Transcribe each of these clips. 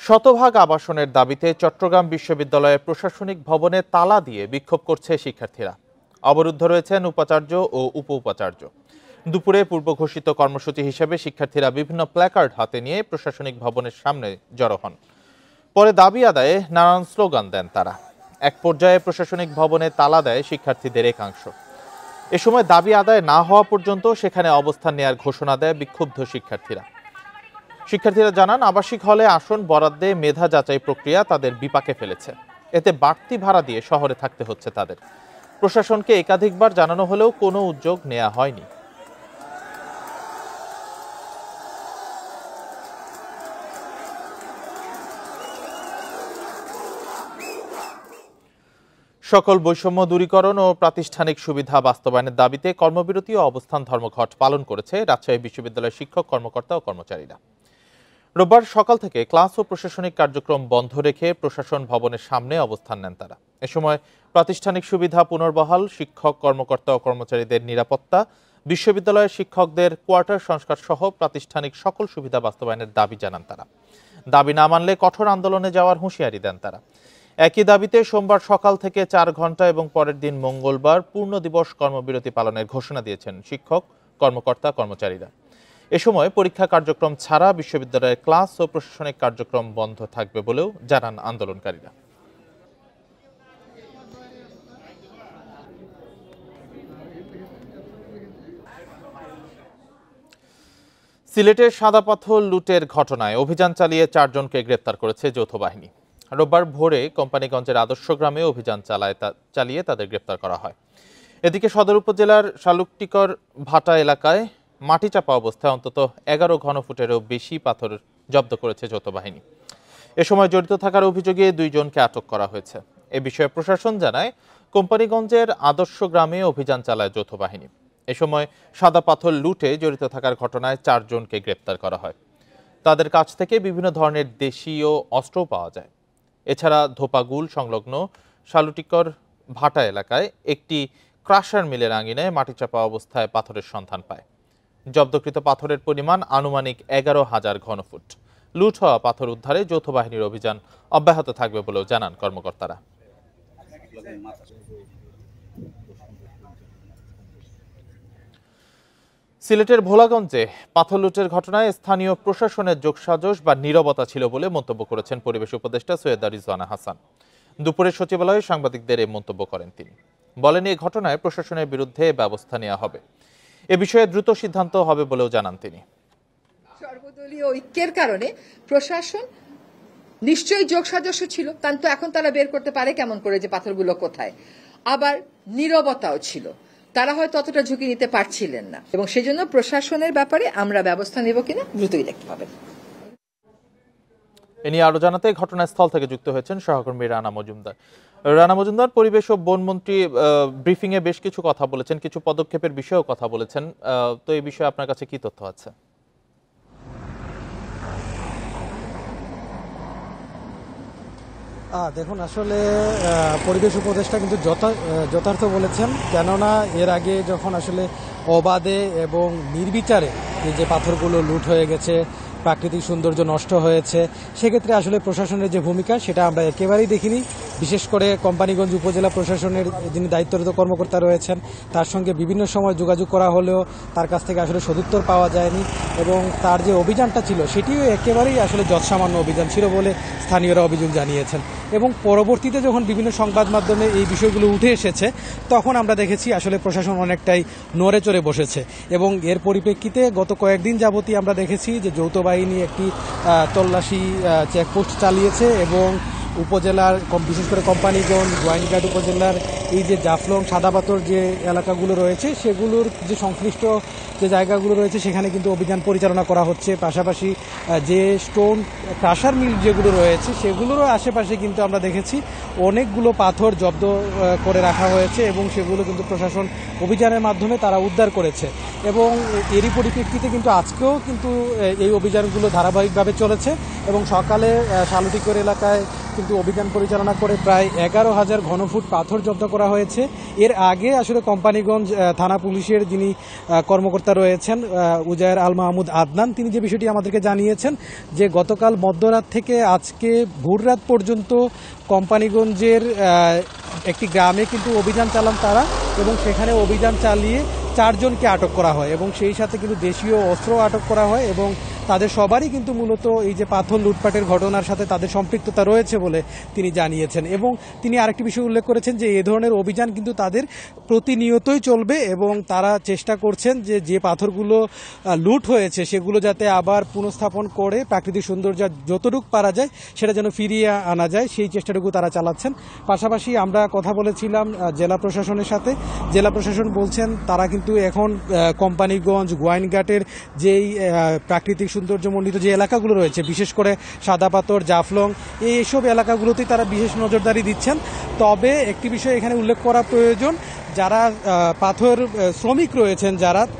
শতভাগ আবাসনের দাবিতে চট্টগ্রাম বিশ্ববিদ্যালয়ের প্রশাসনিক ভবনে তালা দিয়ে বিক্ষোভ করছে শিক্ষার্থীরা। অবরুদ্ধ রয়েছেন উপাচার্য ও উপ উপাচার্য। দুপুরে পূর্ব ঘোষিত কর্মসূচি হিসেবে শিক্ষার্থীরা বিভিন্ন প্ল্যাকার্ড হাতে নিয়ে প্রশাসনিক ভবনের সামনে জড়ো হন। পরে দাবি আদায়ে নানান স্লোগান দেন তারা। এক পর্যায়ে প্রশাসনিক ভবনে তালা দেয় শিক্ষার্থীদের একাংশ। এ সময় দাবি আদায় না হওয়া পর্যন্ত সেখানে অবস্থান নেয়ার ঘোষণা দেয় বিক্ষুব্ধ শিক্ষার্থীরা। শিক্ষার্থীরা জানান, আবাসিক হলে আসন বরাদ্দে মেধা যাচাই প্রক্রিয়া তাদের বিপাকে ফেলেছে। এতে বাড়তি ভাড়া দিয়ে শহরে থাকতে হচ্ছে তাদের। প্রশাসনকে একাধিকবার জানানো হলেও কোনো উদ্যোগ নেওয়া হয়নি। সকল বৈষম্য দূরীকরণ ও প্রাতিষ্ঠানিক সুবিধা বাস্তবায়নের দাবিতে কর্মবিরতি ও অবস্থান ধর্মঘট পালন করেছে রাজশাহী বিশ্ববিদ্যালয়ের শিক্ষক, কর্মকর্তা ও কর্মচারীরা। রোববার সকাল থেকে ক্লাস ও প্রশাসনিক কার্যক্রম বন্ধ রেখে প্রশাসন ভবনের সামনে অবস্থান নেন তারা। এ সময় প্রাতিষ্ঠানিক সুবিধা পুনর্বহাল, শিক্ষক, কর্মকর্তা ও কর্মচারীদের নিরাপত্তা, বিশ্ববিদ্যালয়ের শিক্ষকদের কোয়ার্টার সংস্কার সহ প্রাতিষ্ঠানিক সকল সুবিধা বাস্তবায়নের দাবি জানান তারা। দাবি না মানলে কঠোর আন্দোলনে যাওয়ার হুঁশিয়ারি দেন তারা। একই দাবিতে সোমবার সকাল থেকে 4 ঘন্টা এবং পরের দিন মঙ্গলবার পূর্ণ দিবস কর্মবিরতি পালনের ঘোষণা দিয়েছেন শিক্ষক, কর্মকর্তা, কর্মচারীরা। এ সময় পরীক্ষা কার্যক্রম ছাড়া বিশ্ববিদ্যালয়ের ক্লাস ও প্রশাসনিক কার্যক্রম বন্ধ থাকবে বলেও জানান আন্দোলনকারীরা। সিলেটের সাদাপাথর লুটের ঘটনায় অভিযান চালিয়ে 4 জনকে গ্রেপ্তার করেছে যৌথ বাহিনী। রোববার ভোরে কোম্পানিগঞ্জের আদর্শ গ্রামে অভিযান চালিয়ে তাদের গ্রেপ্তার করা হয়। এদিকে সদর উপজেলার শালুকটিকর ভাটা এলাকায় মাটি চাপা অবস্থায় অন্তত 11 ঘনফুটেরও বেশি পাথর জব্দ করেছে যৌথ বাহিনী। এ সময় জড়িত থাকার অভিযোগে 2 জনকে আটক করা হয়েছে। এ বিষয়ে প্রশাসন জানায়, কোম্পানিগঞ্জের আদর্শ গ্রামে অভিযান চালায় যৌথ বাহিনী। এ সময় সাদা পাথর লুটে জড়িত থাকার ঘটনায় 4 জনকে গ্রেপ্তার করা হয়। তাদের কাছ থেকে বিভিন্ন ধরনের দেশীয় অস্ত্রও পাওয়া যায়। এছাড়া ধোপাগুল সংলগ্ন শালুটিকর ভাটা এলাকায় একটি ক্রাশার মিলের আঙিনায় মাটিচাপা অবস্থায় পাথরের সন্ধান পায়। জব্দকৃত পাথরের পরিমাণ আনুমানিক 11,000 ঘনফুট। লুট হওয়া পাথর উদ্ধারে যৌথ বাহিনীর অভিযান অব্যাহত থাকবে বলেও জানান কর্মকর্তারা। সিলেটের ভোলাগঞ্জে পাথর লুটের ঘটনায় স্থানীয় প্রশাসনের যোগসাজশ বা নীরবতা ছিল বলে মন্তব্য করেছেন পরিবেশ উপদেষ্টা সৈয়দা রিজওয়ানা হাসান। দুপুরে সচিবালয়ে সাংবাদিকদের এই মন্তব্য করেন তিনি। বলেন, এই ঘটনায় প্রশাসনের বিরুদ্ধে ব্যবস্থা নেওয়া হবে। এ বিষয়ে দ্রুত সিদ্ধান্ত হবে বলেও জানান তিনি। সর্বদলীয় ঐক্যের কারণে প্রশাসন নিশ্চয়ই যোগসাজশ ছিল, কিন্তু এখন তারা বের করতে পারে কেমন করে যে পাথরগুলো কোথায়। আবার নীরবতাও ছিল, তারা হয়তো অতটা ঝুঁকি নিতে পারছিলেন না, এবং সেজন্য প্রশাসনের ব্যাপারে আমরা ব্যবস্থা নেব কিনা দ্রুতই দেখতে পাবেন। এ নিয়ে আরো জানাতে ঘটনাস্থল থেকে যুক্ত হয়েছেন সহকর্মী রানা মজুমদার। রানা মজুমদার, পরিবেশ ও বনমন্ত্রী ব্রিফিং এ বেশ কিছু কথা বলেছেন, কিছু পদক্ষেপের বিষয়েও কথা বলেছেন। তো এই বিষয়ে আপনার কাছে কি তথ্য আছে? দেখুন, আসলে পরিবেশ উপদেষ্টা কিন্তু যথার্থ বলেছেন। কেননা এর আগে যখন আসলে অবাধে এবং নির্বিচারে যে পাথরগুলো লুট হয়ে গেছে, প্রাকৃতিক সৌন্দর্য নষ্ট হয়েছে, সেক্ষেত্রে আসলে প্রশাসনের যে ভূমিকা সেটা আমরা একেবারেই দেখিনি। বিশেষ করে কোম্পানিগঞ্জ উপজেলা প্রশাসনের যিনি দায়িত্বরত কর্মকর্তা রয়েছেন, তার সঙ্গে বিভিন্ন সময় যোগাযোগ করা হলেও তার কাছ থেকে আসলে সদুত্তর পাওয়া যায়নি, এবং তার যে অভিযানটা ছিল সেটিও একেবারেই আসলে যৎসামান্য অভিযান ছিল বলে স্থানীয়রা অভিযোগ জানিয়েছেন। এবং পরবর্তীতে যখন বিভিন্ন সংবাদ মাধ্যমে এই বিষয়গুলো উঠে এসেছে, তখন আমরা দেখেছি আসলে প্রশাসন অনেকটাই নড়ে চড়ে বসেছে। এবং এর পরিপ্রেক্ষিতে গত কয়েকদিন যাবতই আমরা দেখেছি যে যৌথ বাহিনী একটি তল্লাশি চেকপোস্ট চালিয়েছে, এবং উপজেলার বিশেষ করে কোম্পানিগঞ্জ, গোয়াইনঘাট উপজেলার এই যে জাফলং, সাদাপাথর যে এলাকাগুলো রয়েছে, সেগুলোর যে সংশ্লিষ্ট যে জায়গাগুলো রয়েছে সেখানে কিন্তু অভিযান পরিচালনা করা হচ্ছে। পাশাপাশি যে স্টোন ক্রাশার মিল যেগুলো রয়েছে সেগুলোরও আশেপাশে কিন্তু আমরা দেখেছি অনেকগুলো পাথর জব্দ করে রাখা হয়েছে, এবং সেগুলো কিন্তু প্রশাসন অভিযানের মাধ্যমে তারা উদ্ধার করেছে। এবং এরই পরিপ্রেক্ষিতে কিন্তু আজকেও কিন্তু এই অভিযানগুলো ধারাবাহিকভাবে চলেছে, এবং সকালে শালুটিকর এলাকায় কিন্তু অভিযান পরিচালনা করে প্রায় 11,000 ঘনফুট পাথর জব্দ করা হয়েছে। এর আগে আসলে কোম্পানিগঞ্জ থানা পুলিশের যিনি কর্মকর্তা রয়েছেন উজায়ের আল মাহমুদ আদনান, তিনি যে বিষয়টি আমাদেরকে জানিয়েছেন যে গতকাল মধ্যরাত থেকে আজকে ভোররাত পর্যন্ত কোম্পানিগঞ্জের একটি গ্রামে কিন্তু অভিযান চালান তারা, এবং সেখানে অভিযান চালিয়ে 4 জনকে আটক করা হয় এবং সেই সাথে কিন্তু দেশীয় অস্ত্র আটক করা হয় এবং তাদের সবারই কিন্তু মূলত এই যে পাথর লুটপাটের ঘটনার সাথে তাদের সম্পৃক্ততা রয়েছে বলে তিনি জানিয়েছেন। এবং তিনি আরেকটি বিষয় উল্লেখ করেছেন যে এ ধরনের অভিযান কিন্তু তাদের প্রতিনিয়তই চলবে এবং তারা চেষ্টা করছেন যে যে পাথরগুলো লুট হয়েছে সেগুলো যাতে আবার পুনঃস্থাপন করে প্রাকৃতিক সৌন্দর্য যতটুকু পারা যায় সেটা যেন ফিরিয়ে আনা যায়, সেই চেষ্টাটুকু তারা চালাচ্ছেন। পাশাপাশি আমরা কথা বলেছিলাম জেলা প্রশাসনের সাথে। জেলা প্রশাসন বলছেন তারা কিন্তু এখন কোম্পানিগঞ্জ গোয়াইনঘাটের যেই প্রাকৃতিক সৌন্দর্যমণ্ডিত যে এলাকাগুলো রয়েছে, বিশেষ করে সাদা পাথর, জাফলং, এইসব এলাকাগুলোতেই তারা বিশেষ নজরদারি দিচ্ছেন। তবে একটি বিষয় এখানে উল্লেখ করা প্রয়োজন, যারা পাথর শ্রমিক রয়েছেন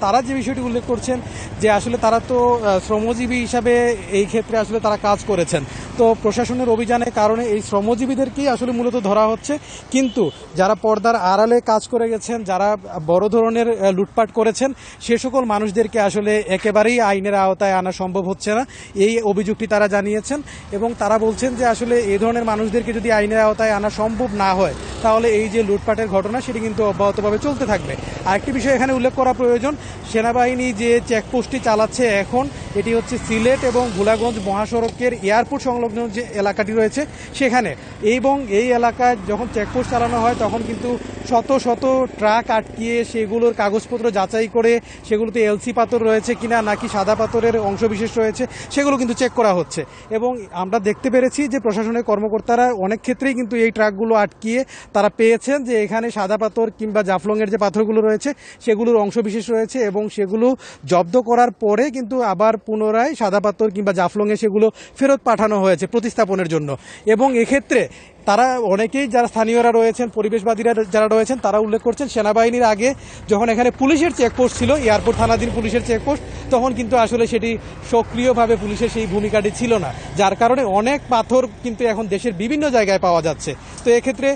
তারা যে বিষয়টি উল্লেখ করছেন যে আসলে তারা তো শ্রমজীবী হিসাবে এই ক্ষেত্রে আসলে তারা কাজ করেছেন, তো প্রশাসনের অভিযানের কারণে এই শ্রমজীবীদেরকেই আসলে মূলত ধরা হচ্ছে। কিন্তু যারা পর্দার আড়ালে কাজ করে গেছেন, যারা বড় ধরনের লুটপাট করেছেন, সে সকল মানুষদেরকে আসলে একেবারেই আইনের আওতায় আনা সম্ভব হচ্ছে না, এই অভিযোগটি তারা জানিয়েছেন। এবং তারা বলছেন যে আসলে এই ধরনের মানুষদেরকে যদি আইনের আওতায় আনা সম্ভব না হয় তাহলে এই যে লুটপাটের ঘটনা সেটি কিন্তু অব্যাহতভাবে চলতে থাকবে। আরেকটি বিষয় এখানে উল্লেখ করা প্রয়োজন, সেনাবাহিনী যে চেকপোস্টটি চালাচ্ছে এখন, এটি হচ্ছে সিলেট এবং ভোলাগঞ্জ মহাসড়কের এয়ারপোর্ট সংলগ্ন যে এলাকাটি রয়েছে সেখানে, এবং এই এলাকায় যখন চেকপোস্ট চালানো হয় তখন কিন্তু শত শত ট্রাক আটকিয়ে সেগুলোর কাগজপত্র যাচাই করে সেগুলোতে এলসি পাথর রয়েছে কিনা নাকি সাদা পাথরের অংশবিশেষ রয়েছে সেগুলো কিন্তু চেক করা হচ্ছে। এবং আমরা দেখতে পেরেছি যে প্রশাসনের কর্মকর্তারা অনেক ক্ষেত্রেই কিন্তু এই ট্রাকগুলো আটকিয়ে তারা পেয়েছেন যে এখানে সাদা পাথর কিংবা জাফলংয়ের যে পাথরগুলো রয়েছে সেগুলোর অংশবিশেষ রয়েছে, এবং সেগুলো জব্দ করার পরে কিন্তু আবার পুনরায় সাদা পাথর কিংবা জাফলংয়ে সেগুলো ফেরত পাঠানো হয়েছে প্রতিস্থাপনের জন্য। এবং এক্ষেত্রে তারা অনেকেই যারা স্থানীয়রা রয়েছেন, পরিবেশবাদীরা যারা রয়েছেন, তারা উল্লেখ করছেন সেনাবাহিনীর আগে যখন এখানে পুলিশের চেকপোস্ট ছিল, এয়ারপোর্ট থানাধীন পুলিশের চেকপোস্ট, তখন কিন্তু আসলে সেটি সক্রিয়ভাবে পুলিশের সেই ভূমিকাটি ছিল না, যার কারণে অনেক পাথর কিন্তু এখন দেশের বিভিন্ন জায়গায় পাওয়া যাচ্ছে। তো এক্ষেত্রে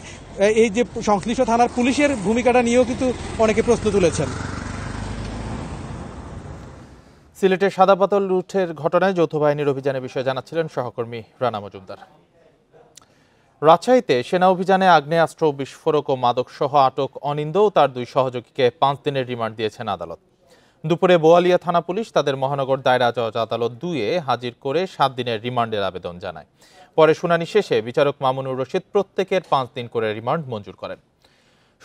এই যে সংশ্লিষ্ট থানার পুলিশের ভূমিকাটা নিয়েও কিন্তু অনেকে প্রশ্ন তুলেছেন। সিলেটের সাদা পাথর লুটের ঘটনায় যৌথ বাহিনীর অভিযানের বিষয়ে জানাচ্ছিলেন সহকর্মী রানা মজুমদার। রাজশাহীতে সেনা অভিযানে আগ্নেয়াস্ত্র, বিস্ফোরক ও মাদক সহ আটক অনিন্দ ও তার 2 সহযোগীকে 5 দিনের রিমান্ড দিয়েছেন আদালত। দুপুরে বোয়ালিয়া থানা পুলিশ তাদের মহানগর দায়রা জজ আদালত 2-এ হাজির করে 7 দিনের রিমান্ডের আবেদন জানায়। পরে শুনানি শেষে বিচারক মামুনুর রশিদ প্রত্যেকের 5 দিন করে রিমান্ড মঞ্জুর করেন।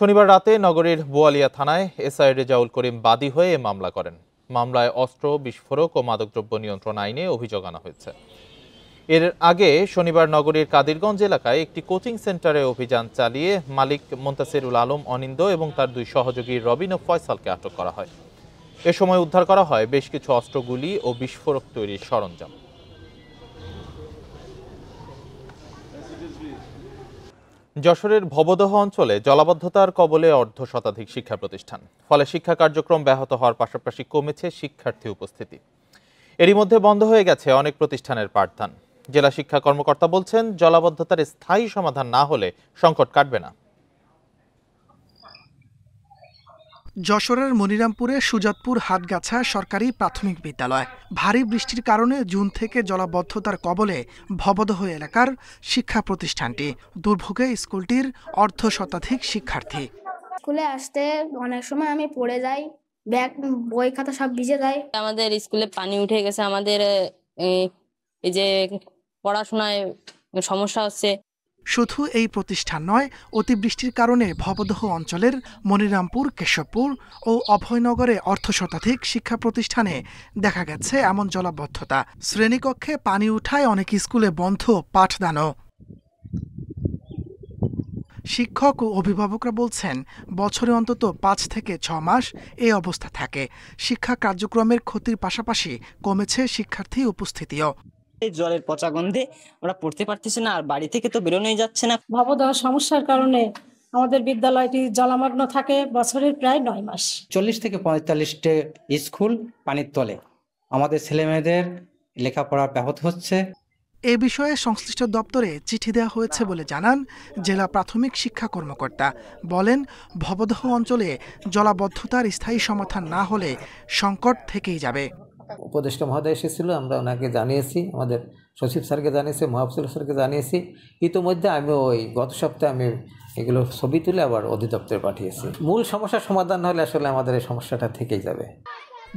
শনিবার রাতে নগরীর বোয়ালিয়া থানায় এসআই রেজাউল করিম বাদী হয়ে মামলা করেন। মামলায় অস্ত্র, বিস্ফোরক ও মাদকদ্রব্য নিয়ন্ত্রণ আইনে অভিযোগ আনা হয়েছে। এর আগে শনিবার নগরীর কাদিরগঞ্জ এলাকায় একটি কোচিং সেন্টারে অভিযান চালিয়ে মালিক মুনতাসিরুল আলম অনিন্দ এবং তার 2 সহযোগী রবিন ও ফয়সালকে আটক করা হয়। এ সময় উদ্ধার করা হয় বেশ কিছু অস্ত্রগুলি ও বিস্ফোরক তৈরির সরঞ্জাম। যশোরের ভবদহ অঞ্চলে জলাবদ্ধতার কবলে 1/2 শিক্ষা প্রতিষ্ঠান, ফলে শিক্ষা কার্যক্রম ব্যাহত হওয়ার পাশাপাশি কমেছে শিক্ষার্থী উপস্থিতি। এরই মধ্যে বন্ধ হয়ে গেছে অনেক প্রতিষ্ঠানের পাঠদান। জেলা শিক্ষা কর্মকর্তা বলছেন, জলাবদ্ধতার স্থায়ী সমাধান না হলে সংকট কাটবে না। যশোরের মনিরামপুরে সুজাতপুর হাটগাছা সরকারি প্রাথমিক বিদ্যালয় ভারী বৃষ্টির কারণে জুন থেকে জলাবদ্ধতার কবলে ভবদহ এলাকার শিক্ষা প্রতিষ্ঠানটি। দুর্ভোগে স্কুলটির 1/2 শিক্ষার্থী। স্কুলে আসতে অনেক সময় আমি পড়ে যাই, ব্যাগ বই খাতা সব ভিজে যায়। আমাদের স্কুলে পানি উঠে গেছে, আমাদের এই যে পড়াশোনায় সমস্যা হচ্ছে। শুধু এই প্রতিষ্ঠান নয়, অতিবৃষ্টির কারণে ভবদহ অঞ্চলের মনিরামপুর, কেশবপুর ও অভয়নগরে 1/2 শিক্ষা প্রতিষ্ঠানে দেখা গেছে এমন জলাবদ্ধতা। শ্রেণীকক্ষে পানি উঠায় অনেক স্কুলে বন্ধ পাঠদানও। শিক্ষক ও অভিভাবকরা বলছেন, বছরে অন্তত 5 থেকে 6 মাস এই অবস্থা থাকে। শিক্ষা কার্যক্রমের ক্ষতির পাশাপাশি কমেছে শিক্ষার্থী উপস্থিতিও। জলের পচা গন্ধে আমরা পড়তে পারতেছি না, আর বাড়ি থেকে তো বেরোনোই যাচ্ছে না। ভবদহ সমস্যার কারণে আমাদের বিদ্যালয়টি জলমগ্ন থাকে বছরের প্রায় 9 মাস। 40 থেকে 45টি স্কুল পানির তলে। আমাদের ছেলেমেয়েদের লেখাপড়া ব্যাহত হচ্ছে। এ বিষয়ে সংশ্লিষ্ট দপ্তরে চিঠি দেওয়া হয়েছে বলে জানান জেলা প্রাথমিক শিক্ষা কর্মকর্তা। বলেন, ভবদহ অঞ্চলে জলাবদ্ধতার স্থায়ী সমাধান না হলে সংকট থেকেই যাবে। উপদেষ্টা মহোদয় এসেছিল, আমরা ওনাকে জানিয়েছি, আমাদের সচিব স্যারকে জানিয়েছি, মহাফজল স্যারকে জানিয়েছি। ইতিমধ্যে আমি গত সপ্তাহে আমি এগুলো ছবি তুলে আবার অধিদপ্তরে পাঠিয়েছি। মূল সমস্যার সমাধান না হলে আসলে আমাদের এই সমস্যাটা থেকেই যাবে।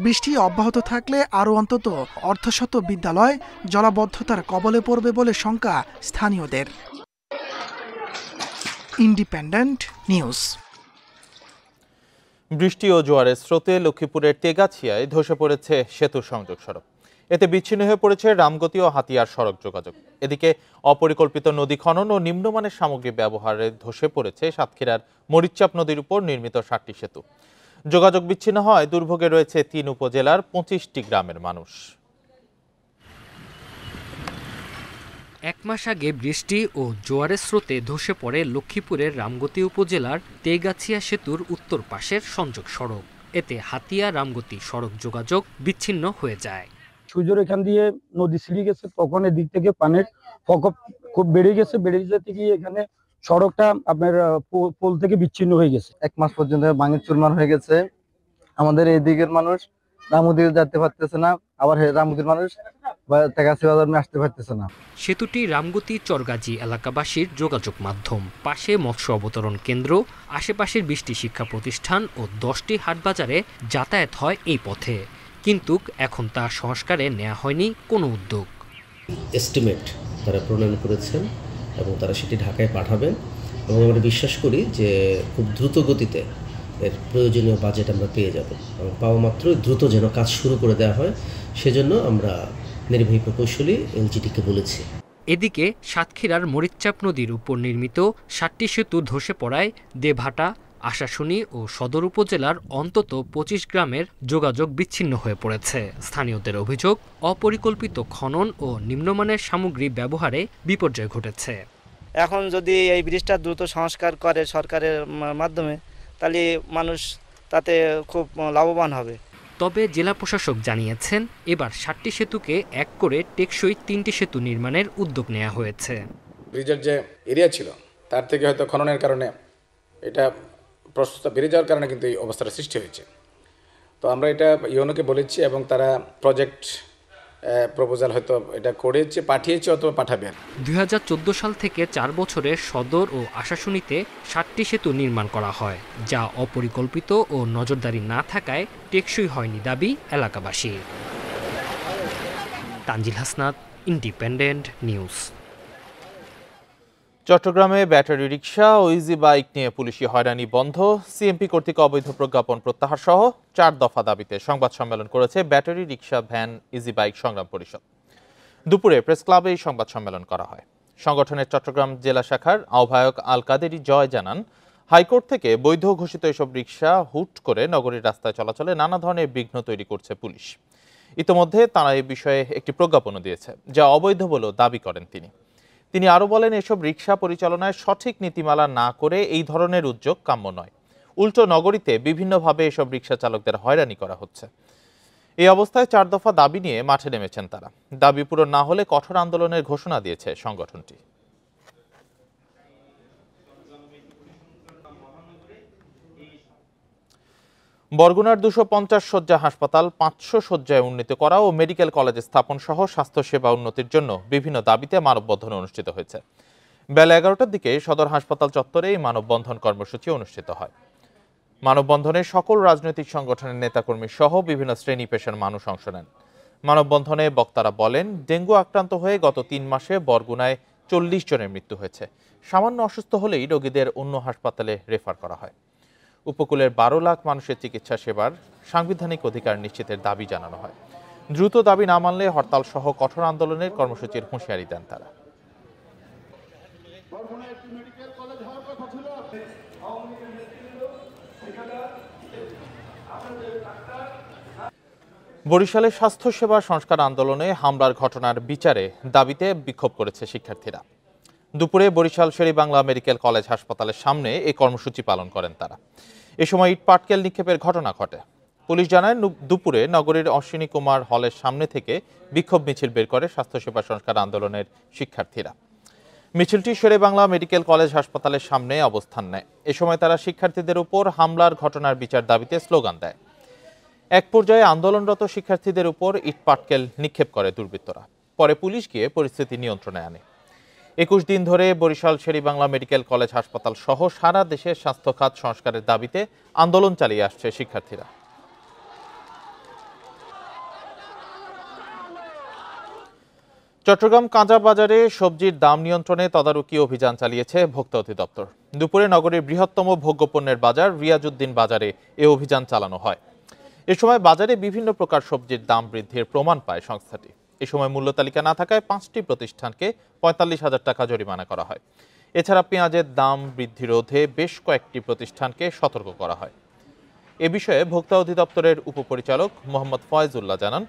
বৃষ্টি অব্যাহত থাকলে আরও অন্তত অর্ধশত বিদ্যালয় জলাবদ্ধতার কবলে পড়বে বলে শঙ্কা স্থানীয়দের। Independent news. বৃষ্টি ও জোয়ারের স্রোতে লক্ষ্মীপুরের তেগাছিয়ায় ধসে পড়েছে সেতু সংযোগ সড়ক। এতে বিচ্ছিন্ন হয়ে পড়েছে রামগতি ও হাতিয়ার সড়ক যোগাযোগ। এদিকে অপরিকল্পিত নদী খনন ও নিম্নমানের সামগ্রী ব্যবহারে ধসে পড়েছে সাতক্ষীরার মরিচচাপ নদীর উপর নির্মিত 7টি সেতু। যোগাযোগ বিচ্ছিন্ন হওয়ায় দুর্ভোগে রয়েছে 3 উপজেলার 25টি গ্রামের মানুষ। এক মাস আগে বৃষ্টি ও জোয়ারের স্রোতে ধসে পড়ে লক্ষ্মীপুরের রামগতি উপজেলার তেগাছিয়া সেতুর উত্তর পাশের সংযোগ সড়ক। এতে হাতিয়া রামগতি সড়ক যোগাযোগ বিচ্ছিন্ন হয়ে যায়। সূর্যের এখান দিয়ে নদী ছিঁড়ে গেছে, তখন এদিক থেকে পানির প্রকোপ খুব বেড়ে যেতে গিয়ে এখানে সড়কটা আপনার পোল থেকে বিচ্ছিন্ন হয়ে গেছে। 1 মাস পর্যন্ত ভাঙে চুরমার হয়ে গেছে। আমাদের এই দিকের মানুষ রামগতি যেতে পারতেছে না, আবার রামগতির মানুষ তেগাছিয়া বাজার আসতে পারতেছে না। সেতুটি রামগতি চরগাজী এলাকাবাসীর যোগাযোগ মাধ্যম। পাশে মৎস্য অবতরণ কেন্দ্র, আশেপাশের 20টি শিক্ষা প্রতিষ্ঠান ও 10টি হাটবাজারে যাতায়াত হয় এই পথে। কিন্তু এখন তা সংস্কারে নেওয়া হয়নি কোনো উদ্যোগ। এস্টিমেট তারা প্রণয়ন করেছেন এবং তারা সেটি ঢাকায় পাঠাবেন এবং আমরা বিশ্বাস করি যে খুব দ্রুত গতিতে এর প্রয়োজনীয় বাজেট আমরা পেয়ে যাব এবং পাওয়া মাত্রই দ্রুত যেন কাজ শুরু করে দেওয়া হয়, সেজন্য আমরা নির্বাহী প্রকৌশলী এলজিডিকে বলেছি। এদিকে সাতক্ষীরার মরিচচাপ নদীর উপর নির্মিত 7টি সেতু ধসে পড়ায় দেভাটা, আশাশুনি ও সদর উপজেলার অন্তত 25 গ্রামের যোগাযোগ বিচ্ছিন্ন হয়ে পড়েছে। স্থানীয়দের অভিযোগ, অপরিকল্পিত খনন ও নিম্নমানের সামগ্রী ব্যবহারে বিপর্যয় ঘটেছে। এখন যদি এই ব্রিজটা দ্রুত সংস্কার করে সরকারের মাধ্যমে, তাহলে মানুষ তাতে খুব লাভবান হবে। তবে জেলা প্রশাসক জানিয়েছেন, এবার 7টি সেতুকে এক করে টেকসই 3টি সেতু নির্মাণের উদ্যোগ নেওয়া হয়েছে। ব্রিজের যে এরিয়া ছিল তার থেকে হয়তো খননের কারণে এটা প্রশস্ত বেড়ে যাওয়ার কারণে কিন্তু এই অবস্থার সৃষ্টি হয়েছে। তো আমরা এটা ইউনোকে বলেছি এবং তারা প্রজেক্ট প্রপোজাল হয়তো এটা করেছে, পাঠিয়েছে অথবা পাঠাবেন। 2014 সাল থেকে 4 বছরে সদর ও আশাশুনিতে 7টি সেতু নির্মাণ করা হয়, যা অপরিকল্পিত ও নজরদারি না থাকায় টেকসই হয়নি দাবি এলাকাবাসীর। Tanzil Hasnat, independent news. চট্টগ্রামে ব্যাটারি রিকশা ও ইজি বাইক নিয়ে পুলিশি হয়রানি বন্ধ, সিএমপি কর্তৃক অবৈধ প্রজ্ঞাপন প্রত্যাহার সহ 4 দফা দাবিতে সংবাদ সম্মেলন করেছে battery rickshaw, van, easy bike সংগ্রাম পরিষদ। দুপুরে প্রেস ক্লাবে এই সংবাদ সম্মেলন করা হয়। সংগঠনের চট্টগ্রাম জেলা শাখার আহ্বায়ক আল কাদেরি জয় জানান, হাইকোর্ট থেকে বৈধ ঘোষিত এসব রিকশা হুট করে নগরীর রাস্তায় চলাচলে নানা ধরনের বিঘ্ন তৈরি করছে পুলিশ। ইতোমধ্যে তারা এই বিষয়ে একটি প্রজ্ঞাপনও দিয়েছে, যা অবৈধ বলেও দাবি করেন তিনি আরও বলেন, এসব রিকশা পরিচালনায় সঠিক নীতিমালা না করে এই ধরনের উদ্যোগ কাম্য নয়। উল্টো নগরীতে বিভিন্নভাবে এসব রিকশা চালকদের হয়রানি করা হচ্ছে। এই অবস্থায় 4 দফা দাবি নিয়ে মাঠে নেমেছেন তারা। দাবি পূরণ না হলে কঠোর আন্দোলনের ঘোষণা দিয়েছে সংগঠনটি। বরগুনার 250 শয্যা হাসপাতাল 500 শয্যায় উন্নীত করা ও মেডিকেল কলেজ স্থাপন সহ স্বাস্থ্যসেবা উন্নতির জন্য বিভিন্ন দাবিতে মানববন্ধন অনুষ্ঠিত হয়েছে। বেলা 11টার দিকে সদর হাসপাতাল চত্বরে এই মানববন্ধন কর্মসূচি অনুষ্ঠিত হয়। মানববন্ধনে সকল রাজনৈতিক সংগঠনের নেতাকর্মী সহ বিভিন্ন শ্রেণী পেশার মানুষ অংশ নেন। মানববন্ধনে বক্তারা বলেন, ডেঙ্গু আক্রান্ত হয়ে গত 3 মাসে বরগুনায় 40 জনের মৃত্যু হয়েছে। সামান্য অসুস্থ হলেই রোগীদের অন্য হাসপাতালে রেফার করা হয়। উপকূলের 12 লাখ মানুষের চিকিৎসা সেবার সাংবিধানিক অধিকার নিশ্চিতের দাবি জানানো হয়। দ্রুত দাবি না মানলে হরতাল সহ কঠোর আন্দোলনের কর্মসূচির হুঁশিয়ারি দেন তারা। বরিশালে স্বাস্থ্যসেবা সংস্কার আন্দোলনে হামলার ঘটনার বিচারে দাবিতে বিক্ষোভ করেছে শিক্ষার্থীরা। দুপুরে বরিশাল শের-ই-বাংলা মেডিকেল কলেজ হাসপাতালের সামনে এই কর্মসূচি পালন করেন তারা। এ সময় ইট পাটকেল নিক্ষেপের ঘটনা ঘটে। পুলিশ জানায় দুপুরে নগরীর অশ্বিনী কুমার হলের সামনে থেকে বিক্ষোভ মিছিল বের করে স্বাস্থ্যসেবা সংস্কার আন্দোলনের শিক্ষার্থীরা। মিছিলটি শেরেবাংলা মেডিকেল কলেজ হাসপাতালের সামনে অবস্থান নেয়। এ সময় তারা শিক্ষার্থীদের উপর হামলার ঘটনার বিচার দাবিতে স্লোগান দেয়। এক পর্যায়ে আন্দোলনরত শিক্ষার্থীদের উপর ইটপাটকেল নিক্ষেপ করে দুর্বৃত্তরা। পরে পুলিশ গিয়ে পরিস্থিতি নিয়ন্ত্রণে আনে। 21 দিন ধরে বরিশাল শেরেবাংলা মেডিকেল কলেজ হাসপাতাল সহ সারা দেশের স্বাস্থ্য খাত সংস্কারের দাবিতে আন্দোলন চালিয়ে আসছে শিক্ষার্থীরা। চট্টগ্রাম কাঁচা বাজারে সবজির দাম নিয়ন্ত্রণে তদারকি অভিযান চালিয়েছে ভোক্তা অধিদপ্তর। দুপুরে নগরীর বৃহত্তম ভোগ্যপণ্যের বাজার রিয়াজউদ্দিন বাজারে এ অভিযান চালানো হয়। এ সময় বাজারে বিভিন্ন প্রকার সবজির দাম বৃদ্ধির প্রমাণ পায় সংস্থাটি। এ সময় মূল্য তালিকা না থাকায় 5টি প্রতিষ্ঠানকে 45,000 টাকা জরিমানা করা হয়। এছাড়া পেঁয়াজের দাম বৃদ্ধি রোধে বেশ কয়েকটি প্রতিষ্ঠানকে সতর্ক করা হয়। এ বিষয়ে ভোক্তা অধিদপ্তরের উপপরিচালক মোহাম্মদ ফয়েজুল্লাহ জানান,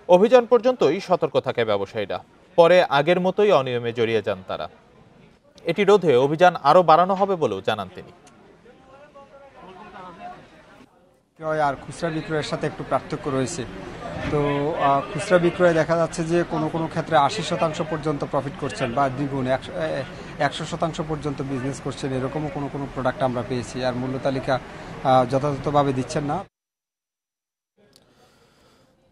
অভিযান পর্যন্তই সতর্ক থাকে ব্যবসায়ীরা, পরে আগের মতোই অনিয়মে জড়িয়ে যান তারা। এটি রোধে অভিযান আরও বাড়ানো হবে বলেও জানান তিনি। ক্রয় আর খুচরা বিক্রয়ের সাথে একটু পার্থক্য রয়েছে। তো খুচরা বিক্রয়ে দেখা যাচ্ছে যে কোনো কোনো ক্ষেত্রে 80% পর্যন্ত প্রফিট করছেন বা দ্বিগুণ 100% পর্যন্ত বিজনেস করছেন, এরকমও কোনো কোনো প্রোডাক্ট আমরা পেয়েছি। আর মূল্য তালিকা যথাযথভাবে দিচ্ছেন না।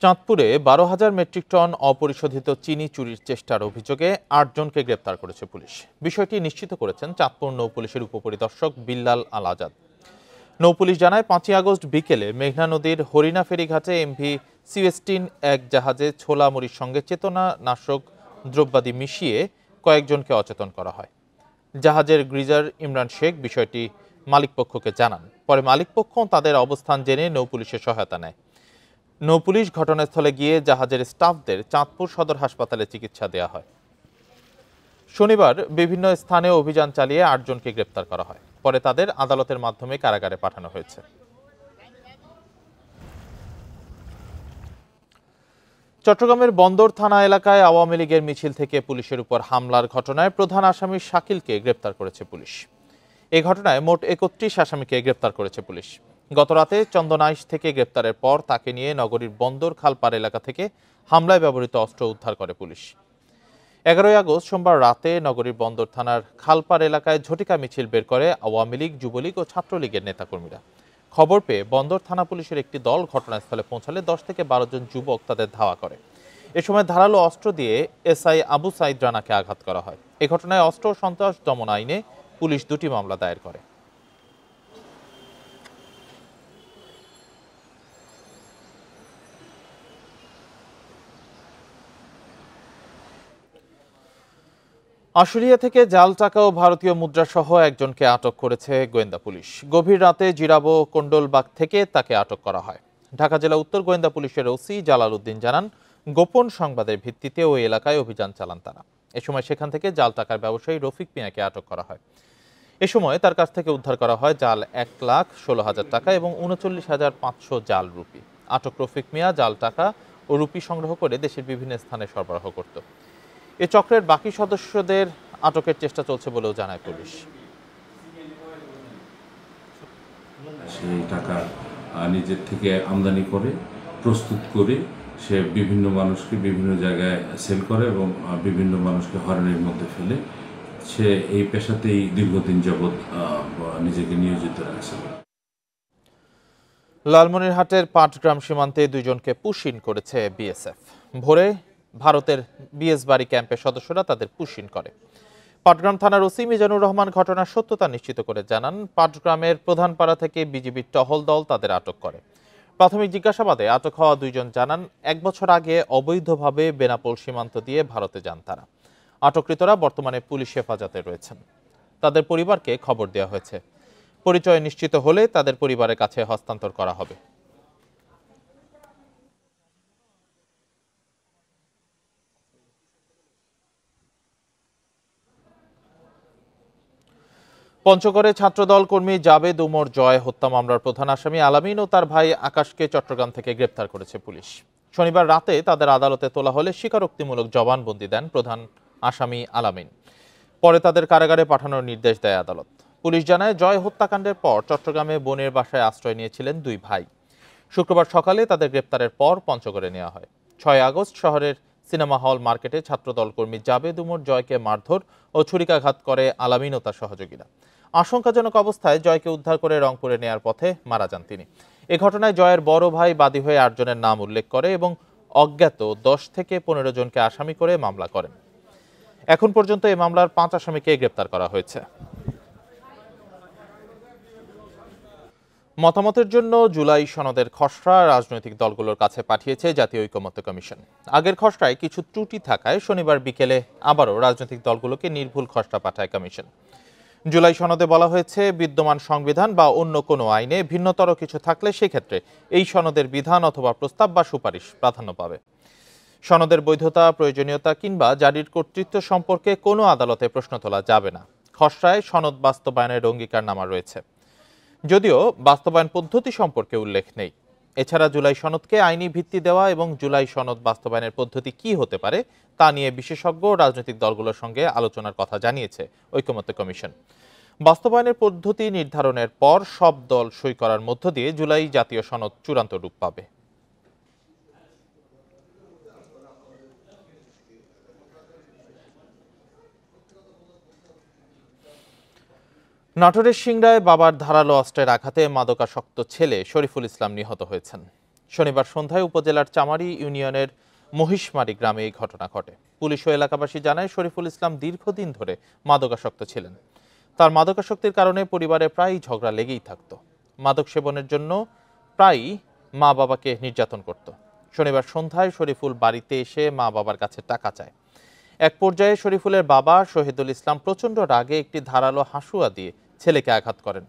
চাঁদপুরে 12,000 মেট্রিক টন অপরিশোধিত চিনি চুরির চেষ্টার অভিযোগে 8 জনকে গ্রেপ্তার করেছে পুলিশ। বিষয়টি নিশ্চিত করেছেন চাঁদপুর নৌ পুলিশের উপপরিদর্শক বিল্লাল আল আজাদ। নৌ পুলিশ জানায় 5ই আগস্ট বিকেলে মেঘনা নদীর হরিণা ফেরিঘাটে এমভি সিওয়েস্টিন এক জাহাজে ছোলা মুড়ির সঙ্গে চেতনানাশক দ্রব্যাদি মিশিয়ে কয়েকজনকে অচেতন করা হয়। জাহাজের গ্রিজার ইমরান শেখ বিষয়টি মালিকপক্ষকে জানান। পরে মালিকপক্ষ তাদের অবস্থান জেনে নৌ পুলিশের সহায়তা নেয়। নৌ পুলিশ ঘটনাস্থলে গিয়ে জাহাজের স্টাফদের চাঁদপুর সদর হাসপাতালে চিকিৎসা দেওয়া হয়। শনিবার বিভিন্ন স্থানে অভিযান চালিয়ে 8 জনকে গ্রেপ্তার করা হয়। পরে তাদের আদালতের মাধ্যমে কারাগারে পাঠানো হয়েছে। চট্টগ্রামের বন্দর থানা এলাকায় আওয়ামী লীগের মিছিল থেকে পুলিশের উপর হামলার ঘটনায় প্রধান আসামি শাকিলকে গ্রেপ্তার করেছে পুলিশ। এই ঘটনায় মোট 31 আসামিকে গ্রেপ্তার করেছে পুলিশ। গতরাতে চন্দনাইশ থেকে গ্রেপ্তারের পর তাকে নিয়ে নগরীর বন্দর খালপাড় এলাকা থেকে হামলায় ব্যবহৃত অস্ত্র উদ্ধার করে পুলিশ। 11ই আগস্ট সোমবার রাতে নগরীর বন্দর থানার খালপাড় এলাকায় ঝটিকা মিছিল বের করে আওয়ামী লীগ, যুবলীগ ও ছাত্রলীগের নেতাকর্মীরা। খবর পেয়ে বন্দর থানা পুলিশের একটি দল ঘটনাস্থলে পৌঁছালে 10 থেকে 12 জন যুবক তাদের ধাওয়া করে। এ সময় ধারালো অস্ত্র দিয়ে এসআই আবু সাইদ রানাকে আঘাত করা হয়। এ ঘটনায় অস্ত্র সন্ত্রাস দমন আইনে পুলিশ 2টি মামলা দায়ের করে। আশুলিয়া থেকে জাল টাকা ও ভারতীয় মুদ্রা সহ একজনকে আটক করেছে গোয়েন্দা পুলিশ। গভীর রাতে জিরাবো কোন্ডলবাগ থেকে তাকে আটক করা হয়। ঢাকা জেলা উত্তর গোয়েন্দা পুলিশের ওসি জালাল উদ্দিন জানান, গোপন সংবাদের ভিত্তিতে ওই এলাকায় অভিযান চালান তারা। এ সময় সেখান থেকে জাল টাকার ব্যবসায়ী রফিক মিয়াকে আটক করা হয়। এ সময় তার কাছ থেকে উদ্ধার করা হয় জাল 1,16,000 টাকা এবং 39,500 জাল রুপি। আটক রফিক মিয়া জাল টাকা ও রুপি সংগ্রহ করে দেশের বিভিন্ন স্থানে সরবরাহ করত। এ চক্রের বাকি সদস্যদের আটকের চেষ্টা চলছে বলেও জানায় পুলিশ। সেই টাকা নিজের থেকে আমদানি করে প্রস্তুত করে সে বিভিন্ন মানুষকে বিভিন্ন জায়গায় সেল করে এবং বিভিন্ন মানুষকে হয়রানির মধ্যে ফেলে। সে এই পেশাতেই দীর্ঘদিন যাবৎ নিজেকে নিয়োজিত রাখছে। লালমনিরহাটের পাটগ্রাম সীমান্তে 2 জনকে পুশ-ইন করেছে বিএসএফ। ভোরে ভারতের বিএসবাড়ি ক্যাম্পের সদস্যরা তাদের পুশ-ইন করে। পাটগ্রাম থানার ওসি মিজানুর রহমান ঘটনার সত্যতা নিশ্চিত করে জানান, পাটগ্রামের প্রধানপাড়া থেকে বিজিবির টহল দল তাদের আটক করে। প্রাথমিক জিজ্ঞাসাবাদে আটক হওয়া 2 জন জানান, 1 বছর আগে অবৈধভাবে বেনাপোল সীমান্ত দিয়ে ভারতে যান তারা। আটককৃতরা বর্তমানে পুলিশ হেফাজতে রয়েছেন। তাদের পরিবারকে খবর দেওয়া হয়েছে। পরিচয় নিশ্চিত হলে তাদের পরিবারের কাছে হস্তান্তর করা হবে। পঞ্চগড়ে ছাত্রদল কর্মী জাবেদ উমর জয় হত্যা মামলার প্রধান আসামি আলামিন ও তার ভাই আকাশকে চট্টগ্রাম থেকে গ্রেপ্তার করেছে পুলিশ। শনিবার রাতে তাদের আদালতে তোলা হলে স্বীকারোক্তিমূলক জবানবন্দি দেন প্রধান আসামি আলামিন। পরে তাদের কারাগারে পাঠানোর নির্দেশ দেয় আদালত। পুলিশ জানায়, জয় হত্যাকাণ্ডের পর চট্টগ্রামে বোনের বাসায় আশ্রয় নিয়েছিলেন 2 ভাই। শুক্রবার সকালে তাদের গ্রেপ্তারের পর পঞ্চগড়ে নেওয়া হয়। 6 আগস্ট শহরের সিনেমা হল মার্কেটে ছাত্রদল কর্মী জাবেদ উমর জয়কে মারধর ও ছুরিকাঘাত করে আলামিন ও তার সহযোগীরা। আশঙ্কাজনক অবস্থায় জয়কে উদ্ধার করে রংপুরে নেয়ার পথে মারা যান তিনি। এ ঘটনায় জয়ের বড় ভাই বাদী হয়ে 8 জনের নাম উল্লেখ করে এবং অজ্ঞাত 10 থেকে 15 জনকে আসামি করে মামলা করেন। এখন পর্যন্ত এই মামলার 5 আসামিকে গ্রেপ্তার করা হয়েছে। মতামতের জন্য জুলাই সনদের খসড়া রাজনৈতিক দলগুলোর কাছে পাঠিয়েছে জাতীয় ঐকমত্য কমিশন। আগের খসড়ায় কিছু ত্রুটি থাকায় শনিবার বিকেলে আবারও রাজনৈতিক দলগুলোকে নির্ভুল খসড়া পাঠায় কমিশন। জুলাই সনদে বলা হয়েছে, বিদ্যমান সংবিধান বা অন্য কোনো আইনে ভিন্নতর কিছু থাকলে সেক্ষেত্রে এই সনদের বিধান অথবা প্রস্তাব বা সুপারিশ প্রাধান্য পাবে। সনদের বৈধতা, প্রয়োজনীয়তা কিংবা জারির কর্তৃত্ব সম্পর্কে কোনো আদালতে প্রশ্ন তোলা যাবে না। খসড়ায় সনদ বাস্তবায়নের অঙ্গীকারনামা রয়েছে, যদিও বাস্তবায়ন পদ্ধতি সম্পর্কে উল্লেখ নেই। এছাড়া জুলাই সনদকে আইনি ভিত্তি দেওয়া এবং জুলাই সনদ বাস্তবায়নের পদ্ধতি কি হতে পারে তা নিয়ে বিশেষজ্ঞ রাজনৈতিক দলগুলোর সঙ্গে আলোচনার কথা জানিয়েছে ঐকমত্য কমিশন। বাস্তবায়নের পদ্ধতি নির্ধারণের পর সব দল সই করার মধ্য দিয়ে জুলাই জাতীয় সনদ চূড়ান্ত রূপ পাবে। নাটোরের সিংড়ায় বাবার ধারালো অস্ত্রের আঘাতে মাদকাসক্ত ছেলে শরীফুল ইসলাম নিহত হয়েছেন। শনিবার সন্ধ্যায় উপজেলার চামারি ইউনিয়নের মহিষমারি গ্রামে এই ঘটনা ঘটে। পুলিশ ও এলাকাবাসী জানায়, শরীফুল ইসলাম দীর্ঘদিন ধরে মাদকাসক্ত ছিলেন। তার মাদকাসক্তির কারণে পরিবারে প্রায়ই ঝগড়া লেগেই থাকত। মাদক সেবনের জন্য প্রায়ই মা বাবাকে নির্যাতন করত। শনিবার সন্ধ্যায় শরীফুল বাড়িতে এসে মা বাবার কাছে টাকা চায়। এক পর্যায়ে শরীফুলের বাবা শহীদুল ইসলাম প্রচণ্ড রাগে একটি ধারালো হাসুয়া দিয়ে ছেলেকে আঘাত করেন।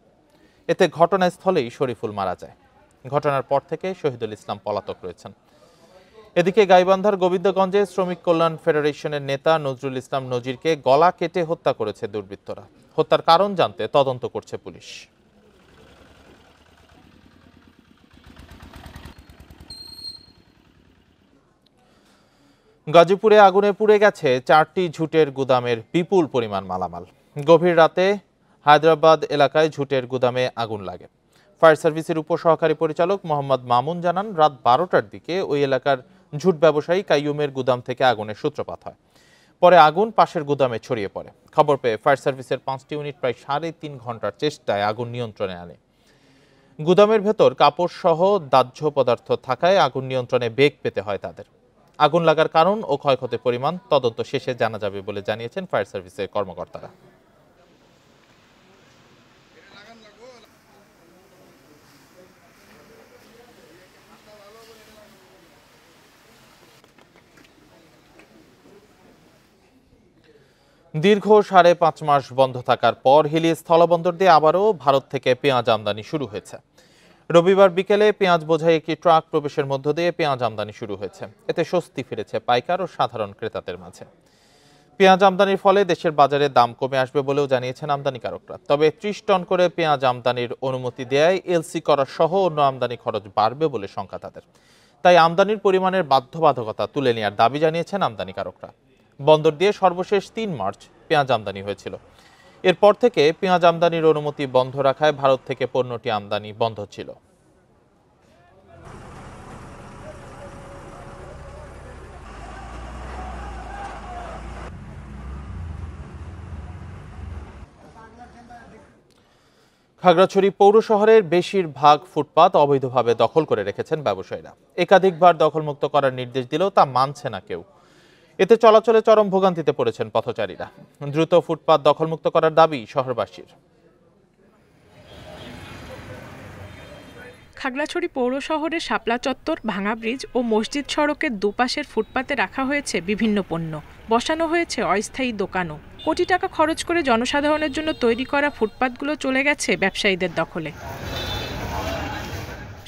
এতে ঘটনাস্থলেই শরীফুল মারা যায়। ঘটনার পর থেকে শহীদুল ইসলাম পলাতক রয়েছেন। এদিকে গাইবান্ধার গোবিন্দগঞ্জে শ্রমিক কল্যাণ ফেডারেশনের নেতা নজরুল ইসলাম নজিরকে গলা কেটে হত্যা করেছে দুর্বৃত্তরা। হত্যার কারণ জানতে তদন্ত করছে পুলিশ। গাজীপুরে আগুনে পুড়ে গেছে 4টি ঝুটের গুদামের বিপুল পরিমাণ মালামাল। গভীর রাতে হায়দ্রাবাদ এলাকায় ঝুটের গুদামে আগুন লাগে। ফায়ার সার্ভিসের উপসহকারী পরিচালক মোহাম্মদ মামুন জানান, রাত 12টার দিকে ওই এলাকার ঝুট ব্যবসায়ী কাইয়ুমের গুদাম থেকে আগুনের সূত্রপাত হয়। পরে আগুন পাশের গুদামে ছড়িয়ে পড়ে। খবর পেয়ে ফায়ার সার্ভিসের 5টি ইউনিট প্রায় 3.5 ঘন্টার চেষ্টায় আগুন নিয়ন্ত্রণে আনে। গুদামের ভেতর কাপড় সহ দাহ্য পদার্থ থাকায় আগুন নিয়ন্ত্রণে বেগ পেতে হয় তাদের। আগুন লাগার কারণ ও ক্ষয়ক্ষতির পরিমাণ তদন্ত শেষে জানা যাবে বলে জানিয়েছেন ফায়ার সার্ভিসের কর্মকর্তারা। দীর্ঘ 5.5 মাস বন্ধ থাকার পর হিলি স্থলবন্দর দিয়ে আবারও ভারত থেকে পেঁয়াজ আমদানি শুরু হয়েছে। রবিবার বিকেলে পেঁয়াজ বোঝাই একটি ট্রাক প্রবেশের মধ্য দিয়ে পেঁয়াজ আমদানি শুরু হয়েছে। এতে স্বস্তি ফিরেছে পাইকার ও সাধারণ ক্রেতাদের মাঝে। পেঁয়াজ আমদানির ফলে দেশের বাজারে দাম কমে আসবে বলেও জানিয়েছেন আমদানিকারকরা। তবে 30 টন করে পেঁয়াজ আমদানির অনুমতি দেয়ায় এলসি করা সহ অন্য আমদানি খরচ বাড়বে বলে শঙ্কা তাদের। তাই আমদানির পরিমাণের বাধ্যবাধকতা তুলে নেওয়ার দাবি জানিয়েছেন আমদানিকারকরা। বন্দর দিয়ে সর্বশেষ 3 মার্চ পেঁয়াজ আমদানি হয়েছিল। এরপর থেকে পেঁয়াজ আমদানির অনুমতি বন্ধ রাখায় ভারত থেকে পণ্যটি আমদানি বন্ধ ছিল। খাগড়াছড়ি পৌর শহরের বেশিরভাগ ফুটপাত অবৈধভাবে দখল করে রেখেছেন ব্যবসায়ীরা। একাধিকবার দখলমুক্ত করার নির্দেশ দিলেও তা মানছে না কেউ। এতে চলাচলে চরম ভোগান্তিতে পড়েছেন পথচারীরা। দ্রুত ফুটপাত দখলমুক্ত করার দাবি শহরবাসীর। খাগড়াছড়ি পৌর শহরের শাপলা চত্বর, ভাঙা ব্রিজ ও মসজিদ সড়কের দুপাশের ফুটপাতে রাখা হয়েছে বিভিন্ন পণ্য। বসানো হয়েছে অস্থায়ী দোকানও। কোটি টাকা খরচ করে জনসাধারণের জন্য তৈরি করা ফুটপাতগুলো চলে গেছে ব্যবসায়ীদের দখলে।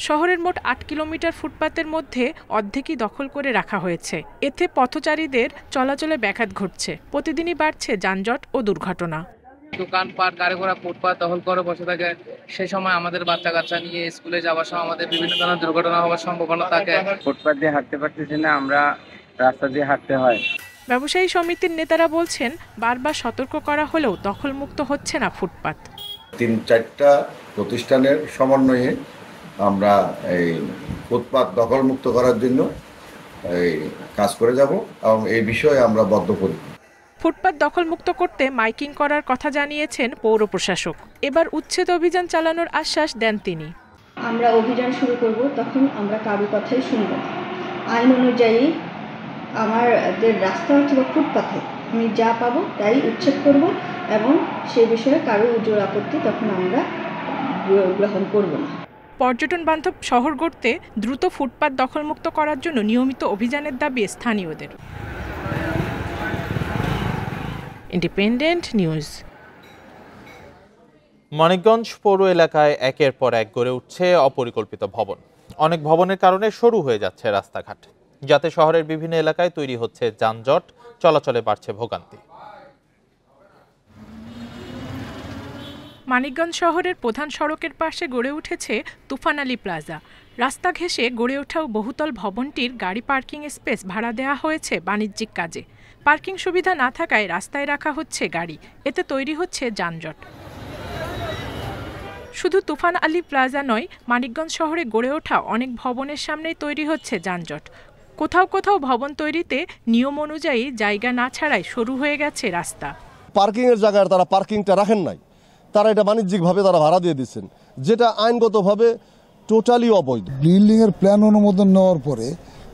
শহরের মোট 8 কিলোমিটার ফুটপাতের মধ্যে অর্ধেকই দখল করে রাখা হয়েছে। এতে পথচারীদের চলাচলে ব্যাঘাত ঘটছে। প্রতিদিনই বাড়ছে যানজট ও দুর্ঘটনা। দোকানপাট, গাড়ি ঘোড়া ফুটপাত দখল করে বসে থাকে। সেই সময় আমাদের বাচ্চা কাচ্চা নিয়ে স্কুলে যাওয়ার সময় আমাদের বিভিন্ন ধরনের দুর্ঘটনা হওয়ার সম্ভাবনা থাকে। ফুটপাত দিয়ে হাঁটতে পারতেছি না, আমরা রাস্তা দিয়ে হাঁটতে হয়। ব্যবসায়ী সমিতির নেতারা বলছেন, বারবার সতর্ক করা হলেও দখলমুক্ত হচ্ছে না ফুটপাত। 3-4টা প্রতিষ্ঠানের সমন্বয়ে আমরা এই ফুটপাত দখলমুক্ত করার জন্য এই কাজ করে যাব এবং এই বিষয়ে আমরা বদ্ধপরিকর। ফুটপাত দখলমুক্ত করতে মাইকিং করার কথা জানিয়েছেন পৌর প্রশাসক। এবার উচ্ছেদ অভিযান চালানোর আশ্বাস দেন তিনি। আমরা অভিযান শুরু করব, তখন আমরা কারো কথাই শুনব না। আইন অনুযায়ী আমাদের রাস্তা হচ্ছে বা ফুটপাথে আমি যা পাবো তাই উচ্ছেদ করব এবং সে বিষয়ে কারো জোর আপত্তি তখন আমরা গ্রহণ করব না। পর্যটন বান্ধব শহর গড়তে দ্রুত ফুটপাত দখলমুক্ত করার জন্য নিয়মিত অভিযানের দাবি স্থানীয়দের। Independent news. মানিকগঞ্জ পৌর এলাকায় একের পর এক গড়ে উঠছে অপরিকল্পিত ভবন। অনেক ভবনের কারণে সরু হয়ে যাচ্ছে রাস্তাঘাট, যাতে শহরের বিভিন্ন এলাকায় তৈরি হচ্ছে যানজট, চলাচলে বাড়ছে ভোগান্তি। মানিকগঞ্জ শহরের প্রধান সড়কের পাশে গড়ে উঠেছে তুফান আলী প্লাজা। রাস্তা ঘেঁষে গড়ে ওঠা বহুতল ভবনটির গাড়ি পার্কিং স্পেস ভাড়া দেওয়া হয়েছে বাণিজ্যিক কাজে। পার্কিং সুবিধা না থাকায় রাস্তায় রাখা হচ্ছে গাড়ি, এতে তৈরি হচ্ছে যানজট। শুধু তুফান আলী প্লাজা নয়, মানিকগঞ্জ শহরে গড়ে ওঠা অনেক ভবনের সামনেই তৈরি হচ্ছে যানজট। কোথাও কোথাও ভবন তৈরিতে নিয়ম অনুযায়ী জায়গা না ছাড়াই সরু হয়ে গেছে রাস্তা। পার্কিং এর জায়গায় তারা পার্কিংটা রাখেন নাই, তারা এটা বাণিজ্যিকভাবে তারা ভাড়া দিয়ে দিচ্ছেন, যেটা আইনগতভাবে টোটালি অবৈধ। বিল্ডিং এর প্ল্যান অনুমোদন নেওয়ার পরে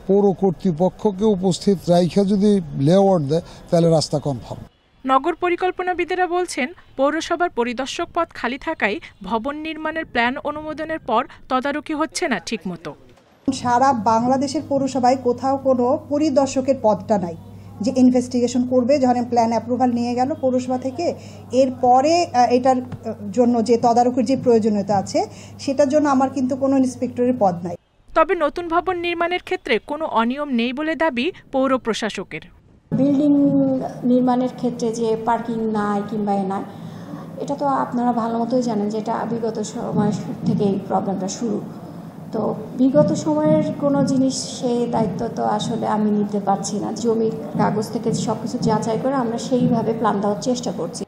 পৌর কর্তৃপক্ষকে উপস্থিত রাইখা যদি লেআউট দেয় তাহলে রাস্তা কনফার্ম। নগর পরিকল্পনাবিদেরা বলছেন, পৌরসভার পরিদর্শক পদ খালি থাকায় ভবন নির্মাণের প্ল্যান অনুমোদনের পর তদারকি হচ্ছে না ঠিকমতো। সারা বাংলাদেশের পৌরসভায় কোথাও কোনো পরিদর্শকের পদটা নাই যে ইনভেস্টিগেশন করবে। যখন প্ল্যান অ্যাপ্রুভাল নিয়ে গেল পৌরসভা থেকে, এরপরে এটার জন্য যে তদারকির যে প্রয়োজনীয়তা আছে সেটার জন্য আমার কিন্তু কোনো ইন্সপেক্টরের পদ নাই। তবে নতুন ভবন নির্মাণের ক্ষেত্রে কোনো অনিয়ম নেই বলে দাবি পৌর প্রশাসকের। বিল্ডিং নির্মাণের ক্ষেত্রে যে পার্কিং নাই কিংবা নাই, এটা তো আপনারা ভালো মতোই জানেন যে এটা বিগত সময় থেকেই প্রবলেমটা শুরু। তো বিগত সময়ের কোনো জিনিস সেই দায়িত্ব তো আসলে আমি নিতে পারছি না। জমির কাগজ থেকে সবকিছু যাচাই করে আমরা সেইভাবে প্ল্যান দেওয়ার চেষ্টা করছি।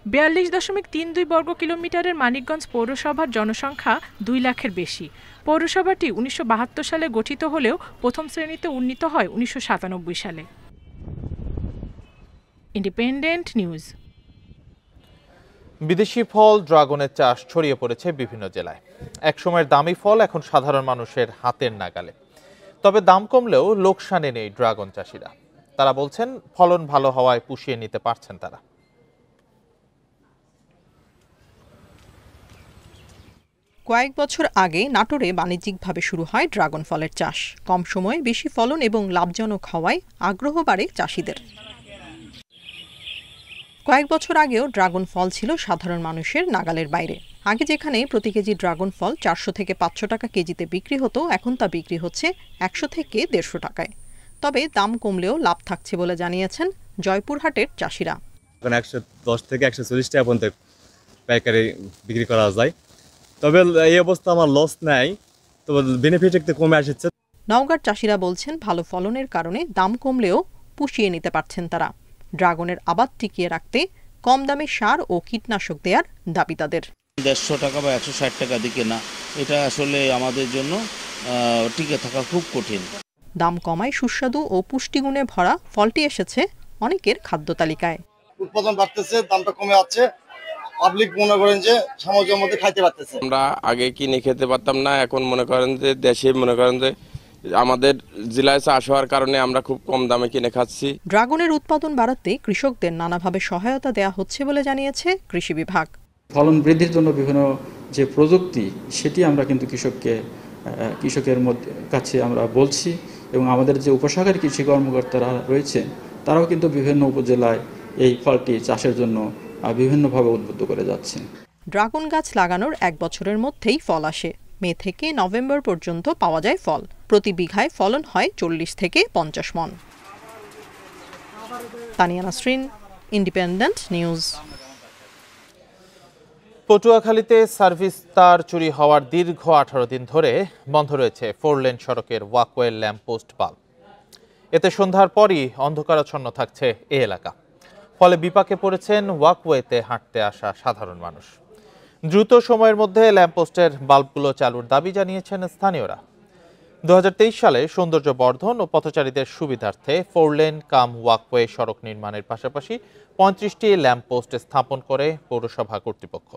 42.32 বর্গ কিলোমিটারের মানিকগঞ্জ পৌরসভার জনসংখ্যা 2 লাখের বেশি। পৌরসভাটি 1972 সালে গঠিত হলেও প্রথম শ্রেণীতে উন্নীত হয় 1997 সালে। Independent news. বিদেশি ফল ড্রাগনের চাষ ছড়িয়ে পড়েছে বিভিন্ন জেলায়। একসময়ের দামি ফল এখন সাধারণ মানুষের হাতের নাগালে। তবে দাম কমলেও লোকসানে নেই ড্রাগন চাষিরা। তারা বলছেন, ফলন ভালো হওয়ায় পুষিয়ে নিতে পারছেন তারা। কয়েক বছর আগে নাটোরে বাণিজ্যিকভাবে শুরু হয় ড্রাগন ফলের চাষ। কম সময়ে বেশি ফলন এবং লাভজনক হওয়ায় আগ্রহ বাড়ে চাষিদের। কয়েক বছর আগেও ড্রাগন ফল ছিল সাধারণ মানুষের নাগালের বাইরে। আগে যেখানে প্রতি কেজি ড্রাগন ফল 400 থেকে 500 টাকা কেজিতে বিক্রি হতো, এখন তা বিক্রি হচ্ছে 100 থেকে 150 টাকায়। তবে দাম কমলেও লাভ থাকছে বলে জানিয়েছেন জয়পুরহাটের চাষিরা। 110 থেকে 140 টাকা পর্যন্ত পাইকারি বিক্রি করা যায়। তবে এই অবস্থা আমার লস নাই, তবে বেনিফিট একটু কমে আসছে। নওগাঁর চাষিরা বলছেন, ভালো ফলনের কারণে দাম কমলেও পুষিয়ে নিতে পারছেন তারা। ড্রাগনের আবাদ টিকিয়ে রাখতে কম দামে সার ও কীটনাশক দেওয়ার দাবি তাদের। 150 টাকা বা 160 টাকা দিকে না, এটা আসলে আমাদের জন্য টিকে থাকা খুব কঠিন। দাম কমায় সুস্বাদু ও পুষ্টিগুণে ভরা ফলটি এসেছে অনেকের খাদ্য তালিকায়। উৎপাদন বাড়তেছে, দামটা কমে যাচ্ছে, পাবলিক মনে করেন যে সামগ্রীর মধ্যে খাইতে পারতেছে। আমরা আগে কিনে খেতে পারতাম না, এখন মনে করেন যে দেশে মনে করেন যে আমাদের জেলায় চাষ হওয়ার কারণে আমরা খুব কম দামে কিনে খাচ্ছি। ড্রাগনের উৎপাদন বাড়াতে কৃষকদের নানাভাবে সহায়তা দেওয়া হচ্ছে বলে জানিয়েছে কৃষি বিভাগ। ফলন বৃদ্ধির জন্য বিভিন্ন যে প্রযুক্তি, সেটি আমরা কিন্তু কৃষকের কাছে আমরা বলছি, এবং আমাদের যে উপশাখার কৃষি কর্মকর্তারা রয়েছে তারাও কিন্তু বিভিন্ন উপজেলায় এই ফলটি চাষের জন্য বিভিন্নভাবে উদ্বুদ্ধ করে যাচ্ছে। ড্রাগন গাছ লাগানোর 1 বছরের মধ্যেই ফল আসে। মে থেকে নভেম্বর পর্যন্ত পাওয়া যায় ফল। প্রতি বিঘায় ফলন হয় 40 থেকে 50 মণ। Tania Nasrin, Independent News. পটুয়াখালীতে সার্ভিস তার চুরি হওয়ার দীর্ঘ 18 দিন ধরে বন্ধ রয়েছে 4 লেন সড়কের ওয়াকওয়ে ল্যাম্পপোস্ট বাল্ব। এতে সন্ধ্যার পরই অন্ধকারাচ্ছন্ন থাকছে এই এলাকা। ফলে বিপাকে পড়েছেন ওয়াকওয়েতে হাঁটতে আসা সাধারণ মানুষ। দ্রুত সময়ের মধ্যে ল্যাম্পপোস্টের বাল্বগুলো চালুর দাবি জানিয়েছেন স্থানীয়রা। 2023 সালে সৌন্দর্য বর্ধন ও পথচারীদের সুবিধার্থে 4 লেন কাম ওয়াকওয়ে সড়ক নির্মাণের পাশাপাশি 35টি ল্যাম্পপোস্ট স্থাপন করে পৌরসভা কর্তৃপক্ষ।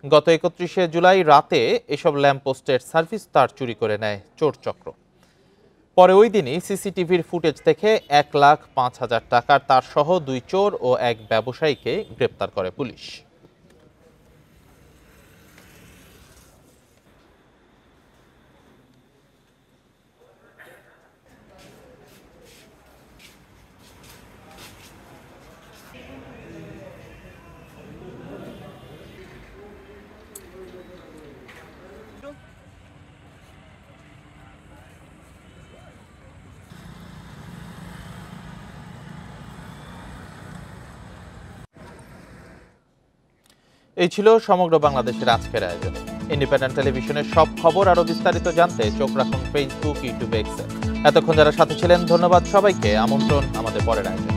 গত 31শে জুলাই রাতে এসব ল্যাম্পপোস্টের সার্ভিস তার চুরি করে নেয় চোর চক্র। পরে ওই দিনই সিসিটিভির ফুটেজ থেকে 1,05,000 টাকার তার সহ 2 চোর ও এক ব্যবসায়ীকে গ্রেপ্তার করে পুলিশ। এই ছিল সমগ্র বাংলাদেশের আজকের আয়োজন। ইন্ডিপেন্ডেন্ট টেলিভিশনের সব খবর আরো বিস্তারিত জানতে চোখ রাখুন ফেসবুক, ইউটিউব, এক্সে। এতক্ষণ যারা সাথে ছিলেন ধন্যবাদ সবাইকে। আমন্ত্রণ আমাদের পরের আয়োজন।